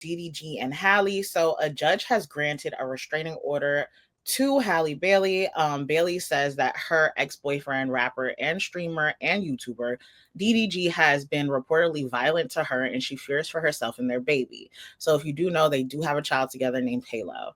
DDG and Halle. So a judge has granted a restraining order to Halle Bailey. Bailey says that her ex-boyfriend, rapper and streamer and YouTuber DDG has been reportedly violent to her, and she fears for herself and their baby. So if you do know, they do have a child together named Halo.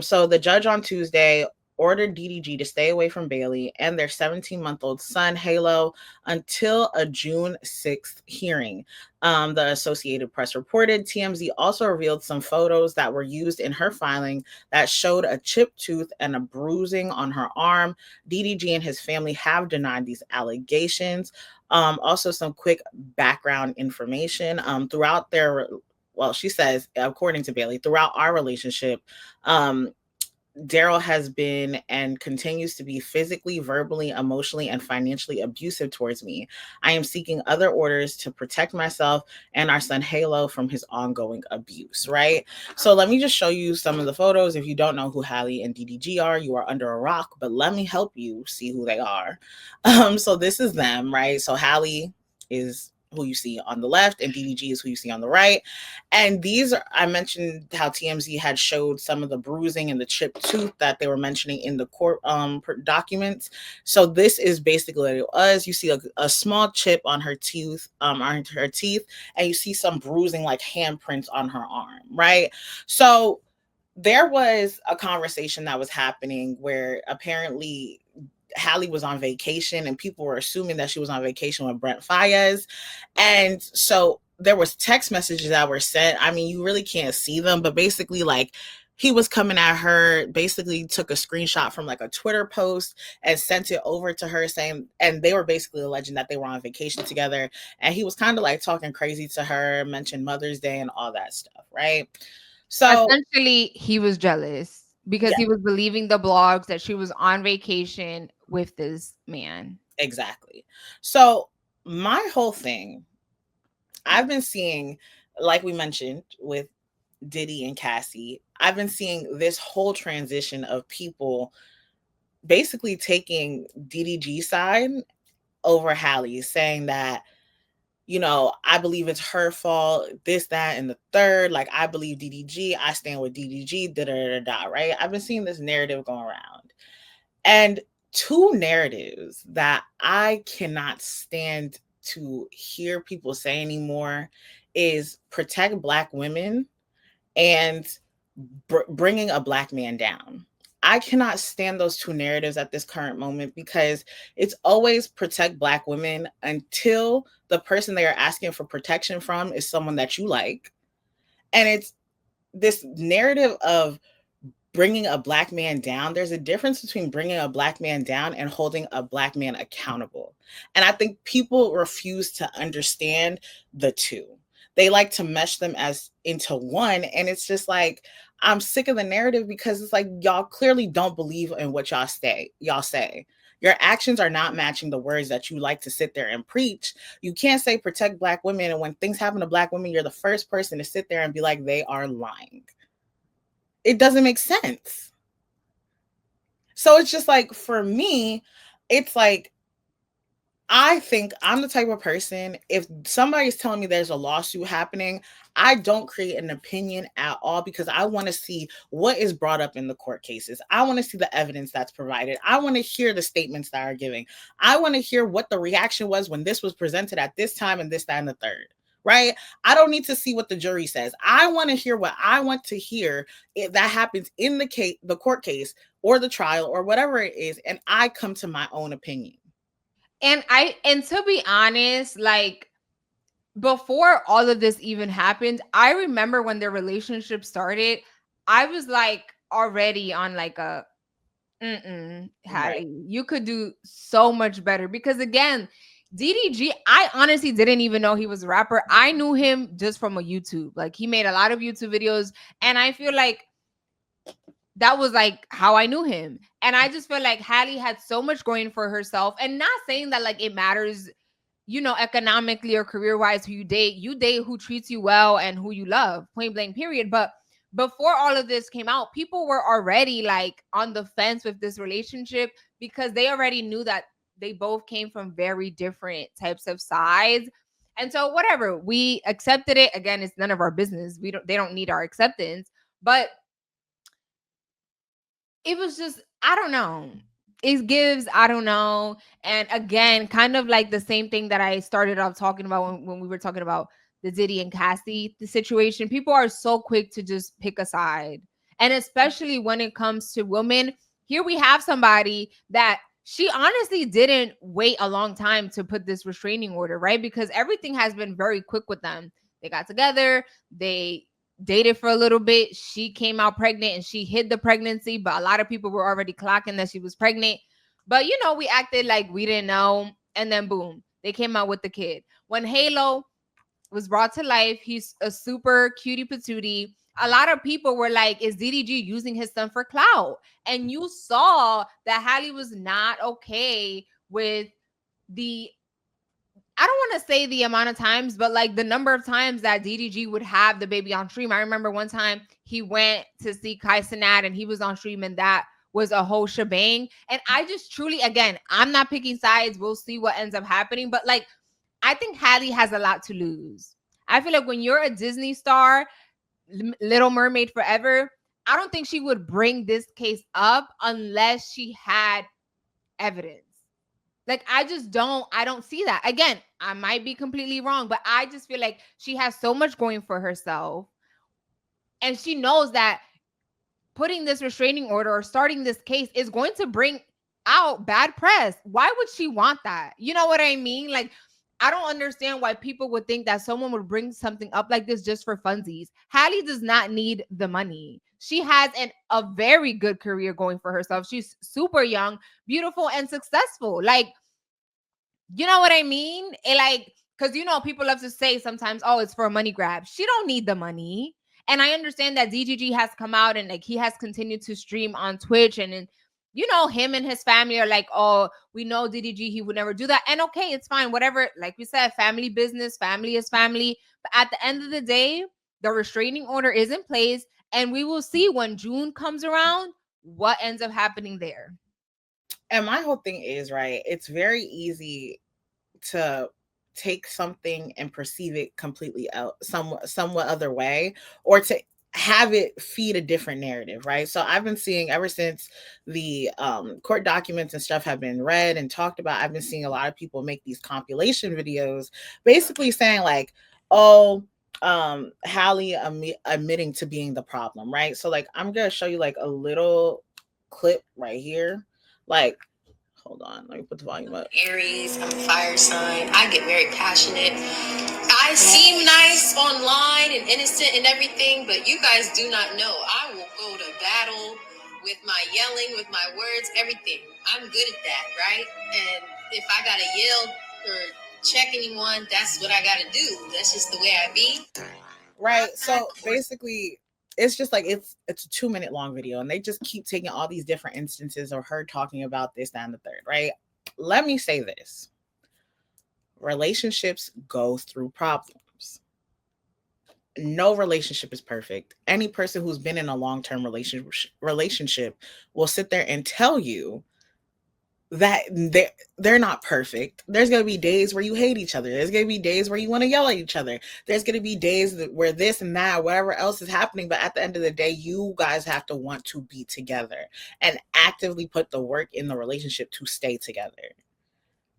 So the judge on Tuesday ordered DDG to stay away from Bailey and their 17-month-old son, Halo, until a June 6th hearing. The Associated Press reported TMZ also revealed some photos that were used in her filing that showed a chipped tooth and a bruising on her arm. DDG and his family have denied these allegations. Also, some quick background information. Throughout their well, she says, according to Bailey, throughout our relationship, Daryl has been and continues to be physically, verbally, emotionally, and financially abusive towards me. I am seeking other orders to protect myself and our son Halo from his ongoing abuse, right? So let me just show you some of the photos. If you don't know who Halle and DDG are, you are under a rock, but let me help you see who they are. So this is them, right? So Halle is who you see on the left, and DDG is who you see on the right. And these are, I mentioned how TMZ had showed some of the bruising and the chipped tooth that they were mentioning in the court documents. So this is basically what it was. You see a small chip on her teeth, and you see some bruising like handprints on her arm, right? So there was a conversation that was happening where apparently Halle was on vacation and people were assuming that she was on vacation with Brent Faiyaz. And so there was text messages that were sent. I mean, you really can't see them, but basically like he was coming at her, basically took a screenshot from like a Twitter post and sent it over to her saying, and they were basically alleging that they were on vacation together. And he was kind of like talking crazy to her, mentioned Mother's Day and all that stuff, right? So Essentially, he was jealous because yeah, he was believing the blogs that she was on vacation with this man. exactly. So my whole thing, I've been seeing, like we mentioned with Diddy and Cassie, I've been seeing this whole transition of people basically taking DDG side over Halle, saying that, you know, I believe it's her fault, this, that, and the third. Like, I believe DDG, I stand with DDG, da da da da, right? I've been seeing this narrative going around. And two narratives that I cannot stand to hear people say anymore is protect Black women and bringing a Black man down. I cannot stand those two narratives at this current moment because it's always protect Black women until the person they are asking for protection from is someone that you like. And it's this narrative of bringing a Black man down. There's a difference between bringing a Black man down and holding a Black man accountable. And I think people refuse to understand the two. They like to mesh them as into one. And it's just like, I'm sick of the narrative because it's like y'all clearly don't believe in what y'all say. Your actions are not matching the words that you like to sit there and preach. You can't say protect Black women, and when things happen to Black women, you're the first person to sit there and be like, they are lying. It doesn't make sense. So it's just like, for me, it's like, I think I'm the type of person, if somebody's telling me there's a lawsuit happening, I don't create an opinion at all because I want to see what is brought up in the court cases. I want to see the evidence that's provided. I want to hear the statements that are giving. I want to hear what the reaction was when this was presented at this time and this, that, and the third. Right? I don't need to see what the jury says. I want to hear what I want to hear if that happens in the case, the court case, or the trial, or whatever it is, and I come to my own opinion. And to be honest, like before all of this even happened, I remember when their relationship started, I was like already on like a Right. Halle, you could do so much better because again, DDG, I honestly didn't even know he was a rapper. I knew him just from a YouTube. Like he made a lot of YouTube videos, and I feel like that was like how I knew him. And I just feel like Halle had so much going for herself. And not saying that like it matters, you know, economically or career wise who you date who treats you well and who you love, point blank, period. But before all of this came out, people were already like on the fence with this relationship because they already knew that they both came from very different types of sides. And so whatever, we accepted it. Again, it's none of our business. They don't need our acceptance. But it was just, I don't know. It gives, I don't know. And again, kind of like the same thing that I started off talking about when we were talking about the Diddy and Cassie the situation. People are so quick to just pick a side. And especially when it comes to women, here we have somebody that she honestly didn't wait a long time to put this restraining order, right? Because everything has been very quick with them. They got together, they dated for a little bit. She came out pregnant and she hid the pregnancy, but a lot of people were already clocking that she was pregnant. But we acted like we didn't know. And then boom, they came out with the kid. When Halo was brought to life, he's a super cutie patootie. A lot of people were like, is DDG using his son for clout? And you saw that Halle was not okay with the, I don't want to say the amount of times, but like the number of times that DDG would have the baby on stream. I remember one time he went to see Kai Cenat and he was on stream, and that was a whole shebang. And I just truly, again, I'm not picking sides. We'll see what ends up happening. But like, I think Halle has a lot to lose. I feel like when you're a Disney star, Little Mermaid forever, I don't think she would bring this case up unless she had evidence. Like, I don't see that. Again, I might be completely wrong, but I just feel like she has so much going for herself. And she knows that putting this restraining order or starting this case is going to bring out bad press. Why would she want that? You know what I mean? Like, I don't understand why people would think that someone would bring something up like this just for funsies. Halle does not need the money. She has a very good career going for herself. She's super young, beautiful, and successful. Like, you know what I mean? Because people love to say sometimes, oh, it's for a money grab. She don't need the money. And I understand that DGG has come out and like he has continued to stream on Twitch, and him and his family are like, oh, we know DDG, he would never do that. And okay, it's fine, whatever. Like we said, family business, family is family. But at the end of the day, the restraining order is in place, and we will see when June comes around what ends up happening there. And my whole thing is, right, it's very easy to take something and perceive it completely out somewhat other way, or to have it feed a different narrative, right? So I've been seeing, ever since the court documents and stuff have been read and talked about, I've been seeing a lot of people make these compilation videos basically saying like, oh, Halle admitting to being the problem, right? So like, I'm gonna show you like a little clip right here. Like, hold on, let me put the volume up. Aries, I'm a fire sign. I get very passionate. I seem nice online and innocent and everything, but you guys do not know. I will go to battle with my yelling, with my words, everything. I'm good at that, right? And if I gotta yell or check anyone, that's what I gotta do. That's just the way I be. Right. So basically, it's just like it's a 2 minute long video, and they just keep taking all these different instances of her talking about this, that, and the third, right? Let me say this. Relationships go through problems. No relationship is perfect. Any person who's been in a long-term relationship will sit there and tell you that they're not perfect. There's going to be days where you hate each other. There's going to be days where you want to yell at each other. There's going to be days where this and that, whatever else is happening. But at the end of the day, you guys have to want to be together and actively put the work in the relationship to stay together.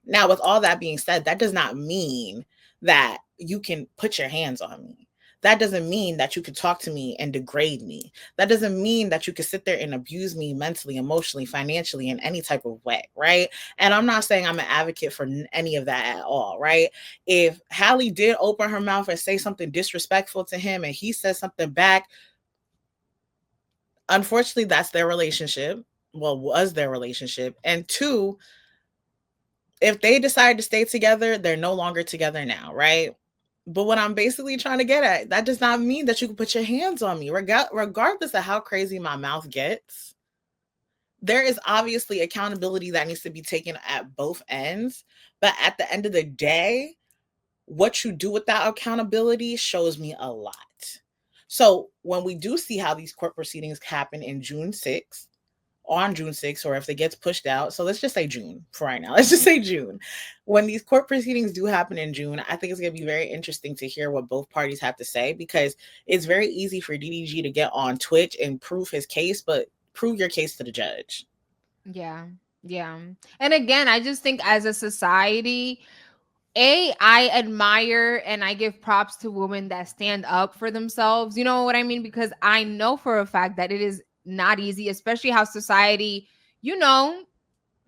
Now, with all that being said, that does not mean that you can put your hands on me. That doesn't mean that you could talk to me and degrade me. That doesn't mean that you could sit there and abuse me mentally, emotionally, financially, in any type of way, right? And I'm not saying I'm an advocate for any of that at all, right? If Halle did open her mouth and say something disrespectful to him and he says something back, unfortunately, that's their relationship. Well, was their relationship. And two, if they decide to stay together, they're no longer together now, right? But what I'm basically trying to get at, that does not mean that you can put your hands on me, regardless of how crazy my mouth gets. There is obviously accountability that needs to be taken at both ends. But at the end of the day, what you do with that accountability shows me a lot. So when we do see how these court proceedings happen in June 6th, on June 6th, or if it gets pushed out, so let's just say June for right now. Let's just say June. When these court proceedings do happen in June, I think it's going to be very interesting to hear what both parties have to say, because it's very easy for DDG to get on Twitch and prove his case, but prove your case to the judge. Yeah. Yeah. And again, I just think as a society, I admire and I give props to women that stand up for themselves. You know what I mean? Because I know for a fact that it is not easy, especially how society, you know,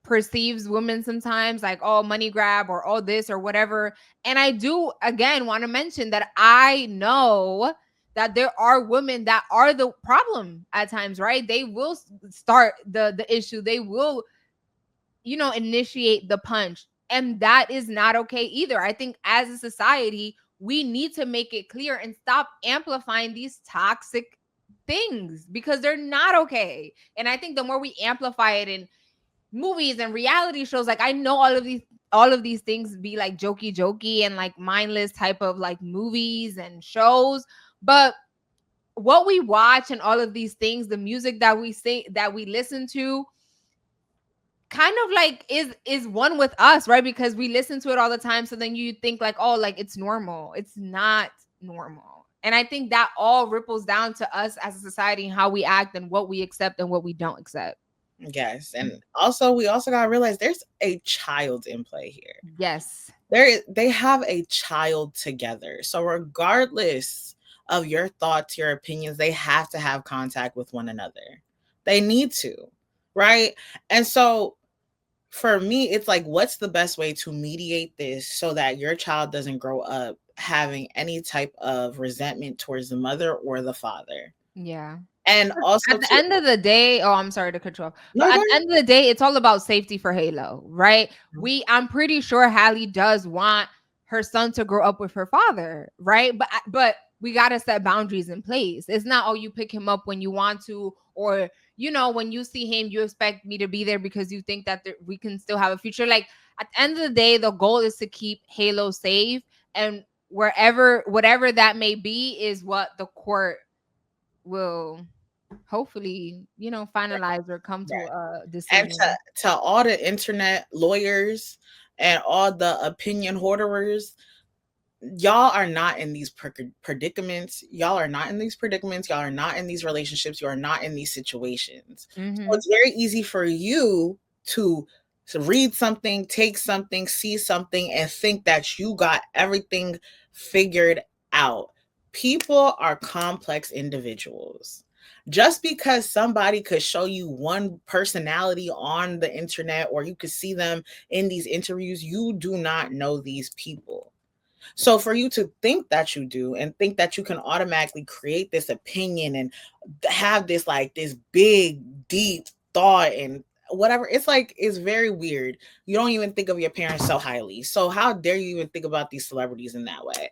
perceives women sometimes like, oh, money grab or oh, this or whatever. And I do, again, want to mention that I know that there are women that are the problem at times, right? They will start the issue. They will, you know, initiate the punch. And that is not okay either. I think as a society, we need to make it clear and stop amplifying these toxic things because they're not okay. And I think the more we amplify it in movies and reality shows, like I know all of these things be like jokey and like mindless type of like movies and shows, but what we watch and all of these things, the music that we sing, that we listen to, kind of like is one with us, right? Because we listen to it all the time. So then you think like, oh, like it's normal. It's not normal. And I think that all ripples down to us as a society and how we act and what we accept and what we don't accept. Yes. And also, we also got to realize there's a child in play here. Yes. They have a child together. So regardless of your thoughts, your opinions, they have to have contact with one another. They need to, right? And so for me, it's like, what's the best way to mediate this so that your child doesn't grow up having any type of resentment towards the mother or the father? Yeah. And also At the end of the day, oh, I'm sorry to cut you off, No, but at go the end of the day, it's all about safety for Halo, right? Mhm. I'm pretty sure Halle does want her son to grow up with her father, right? But we gotta set boundaries in place. It's not, oh, you pick him up when you want to, or you know, when you see him, you expect me to be there because you think that we can still have a future. Like at the end of the day, the goal is to keep Halo safe, and whatever that may be is what the court will hopefully, you know, finalize or come to Right. a And decision. to all the internet lawyers and all the opinion hoarders, y'all are not in these predicaments. Y'all are not in these predicaments. Y'all are not in these relationships. You are not in these situations. So Mm-hmm. it's very easy for you to read something, take something, see something, and think that you got everything figured out. People are complex individuals. Just because somebody could show you one personality on the internet or you could see them in these interviews, you do not know these people. So for you to think that you do and think that you can automatically create this opinion and have this like this big deep thought and whatever, it's like it's very weird. You don't even think of your parents so highly. So how dare you even think about these celebrities in that way?